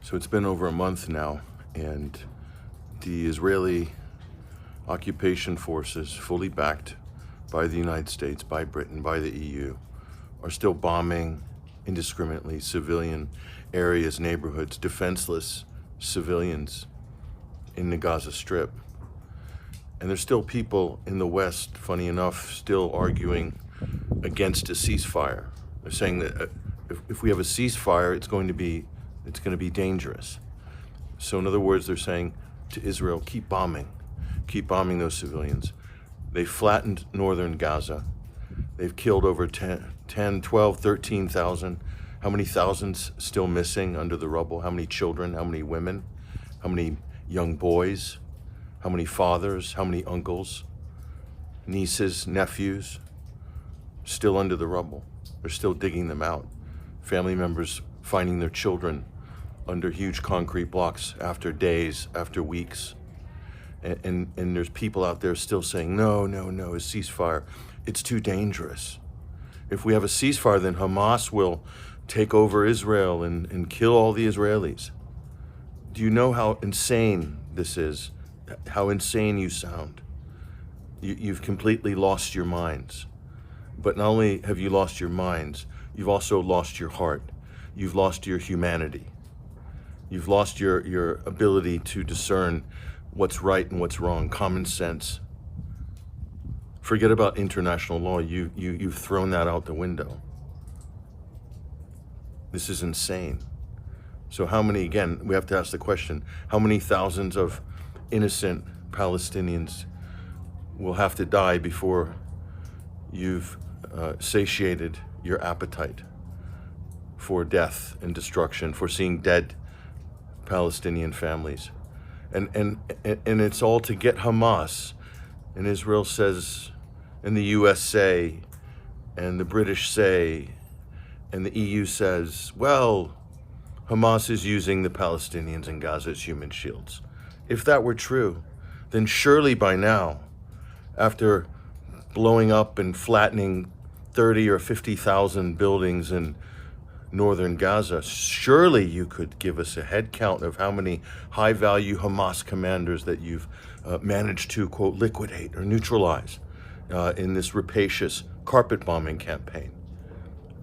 So it's been over a month now, and the Israeli occupation forces, fully backed by the United States, by Britain, by the EU, are still bombing indiscriminately civilian areas, neighborhoods, defenseless civilians in the Gaza Strip. And there's still people in the West, funny enough, still arguing against a ceasefire. They're saying that if we have a ceasefire, it's going to be dangerous. So in other words, they're saying to Israel, keep bombing those civilians. They flattened northern Gaza. They've killed over 10, 12, 13,000. How many thousands still missing under the rubble? How many children? How many women? How many young boys? How many fathers? How many uncles, nieces, nephews still under the rubble? They're still digging them out. Family members finding their children under huge concrete blocks after days, after weeks. And there's people out there still saying, no, a ceasefire, it's too dangerous. If we have a ceasefire, then Hamas will take over Israel and kill all the Israelis. Do you know how insane this is? How insane you sound? You've completely lost your minds. But not only have you lost your minds, you've also lost your heart. You've lost your humanity. You've lost your ability to discern what's right and what's wrong, common sense. Forget about international law. You've thrown that out the window. This is insane. So how many, again, we have to ask the question, how many thousands of innocent Palestinians will have to die before you've satiated your appetite for death and destruction, for seeing dead Palestinian families? And it's all to get Hamas. And Israel says, and the US say, and the British say, and the EU says, well, Hamas is using the Palestinians in Gaza as human shields. If that were true, then surely by now, after blowing up and flattening 30 or 50,000 buildings in northern Gaza, surely you could give us a head count of how many high-value Hamas commanders that you've managed to, quote, liquidate or neutralize in this rapacious carpet bombing campaign.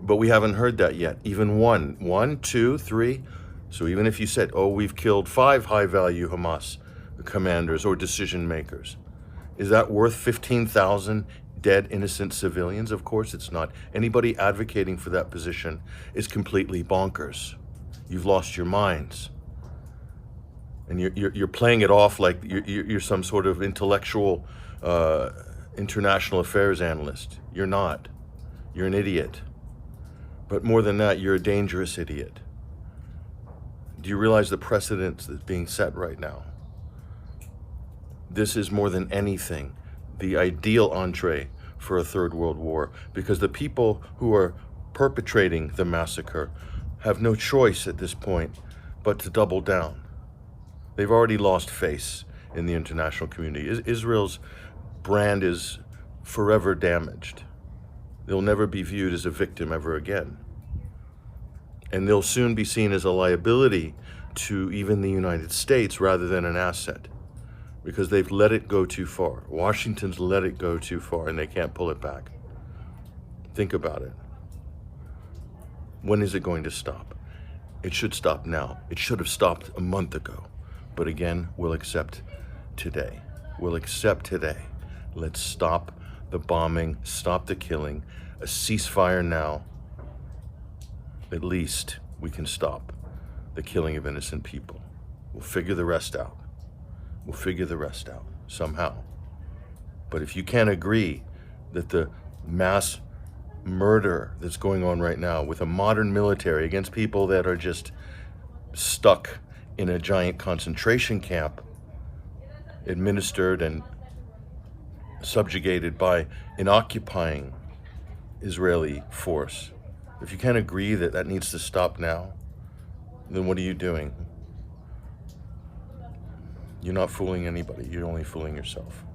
But we haven't heard that yet. Even one, two, three. So even if you said, oh, we've killed 5 high-value Hamas commanders or decision makers, is that worth 15,000 dead innocent civilians? Of course it's not. Anybody advocating for that position is completely bonkers. You've lost your minds. And you're playing it off like you're some sort of intellectual international affairs analyst. You're not. You're an idiot. But more than that, you're a dangerous idiot. Do you realize the precedent that's being set right now? This is more than anything the ideal entree for a third world war, because the people who are perpetrating the massacre have no choice at this point but to double down. They've already lost face in the international community. Israel's brand is forever damaged. They'll never be viewed as a victim ever again. And they'll soon be seen as a liability to even the United States rather than an asset, because they've let it go too far. Washington's let it go too far, and they can't pull it back. Think about it. When is it going to stop? It should stop now. It should have stopped a month ago. But again, we'll accept today. We'll accept today. Let's stop the bombing, stop the killing, a ceasefire now. At least we can stop the killing of innocent people. We'll figure the rest out. We'll figure the rest out somehow. But if you can't agree that the mass murder that's going on right now with a modern military against people that are just stuck in a giant concentration camp, administered and subjugated by an occupying Israeli force, if you can't agree that that needs to stop now, then what are you doing? You're not fooling anybody. You're only fooling yourself.